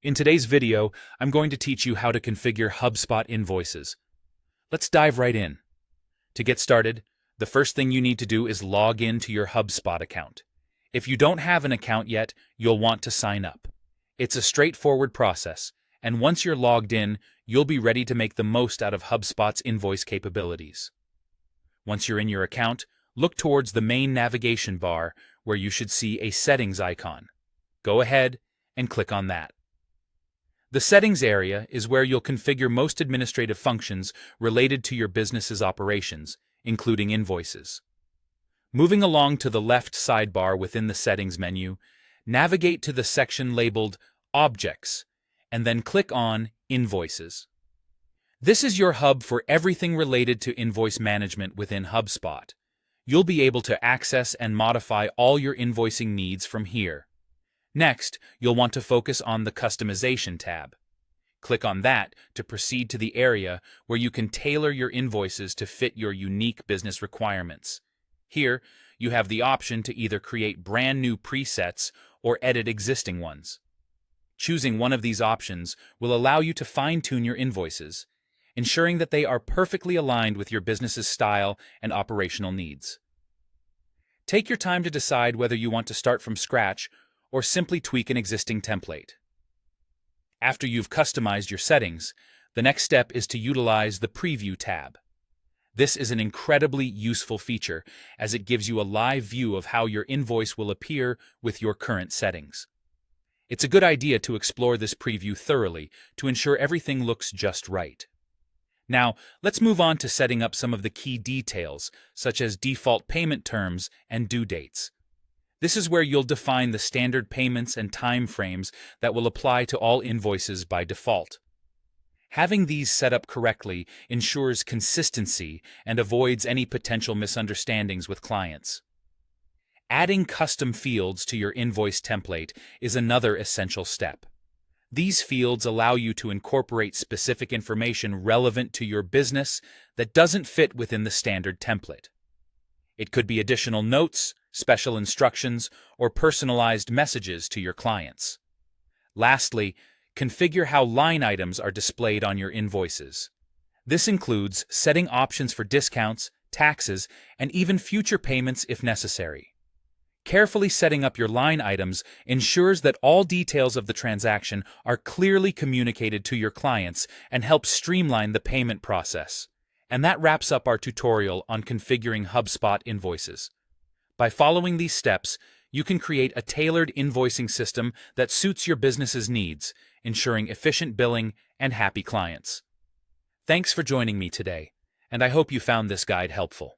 In today's video, I'm going to teach you how to configure HubSpot Invoices. Let's dive right in. To get started, the first thing you need to do is log in to your HubSpot account. If you don't have an account yet, you'll want to sign up. It's a straightforward process, and once you're logged in, you'll be ready to make the most out of HubSpot's invoice capabilities. Once you're in your account, look towards the main navigation bar where you should see a settings icon. Go ahead and click on that. The settings area is where you'll configure most administrative functions related to your business's operations, including invoices. Moving along to the left sidebar within the settings menu, navigate to the section labeled Objects, and then click on Invoices. This is your hub for everything related to invoice management within HubSpot. You'll be able to access and modify all your invoicing needs from here. Next, you'll want to focus on the Customization tab. Click on that to proceed to the area where you can tailor your invoices to fit your unique business requirements. Here, you have the option to either create brand new presets or edit existing ones. Choosing one of these options will allow you to fine-tune your invoices, ensuring that they are perfectly aligned with your business's style and operational needs. Take your time to decide whether you want to start from scratch or simply tweak an existing template. After you've customized your settings, the next step is to utilize the Preview tab. This is an incredibly useful feature as it gives you a live view of how your invoice will appear with your current settings. It's a good idea to explore this preview thoroughly to ensure everything looks just right. Now, let's move on to setting up some of the key details, such as default payment terms and due dates. This is where you'll define the standard payments and time frames that will apply to all invoices by default. Having these set up correctly ensures consistency and avoids any potential misunderstandings with clients. Adding custom fields to your invoice template is another essential step. These fields allow you to incorporate specific information relevant to your business that doesn't fit within the standard template. It could be additional notes, special instructions, or personalized messages to your clients. Lastly, configure how line items are displayed on your invoices. This includes setting options for discounts, taxes, and even future payments if necessary. Carefully setting up your line items ensures that all details of the transaction are clearly communicated to your clients and helps streamline the payment process. And that wraps up our tutorial on configuring HubSpot Invoices. By following these steps, you can create a tailored invoicing system that suits your business's needs, ensuring efficient billing and happy clients. Thanks for joining me today, and I hope you found this guide helpful.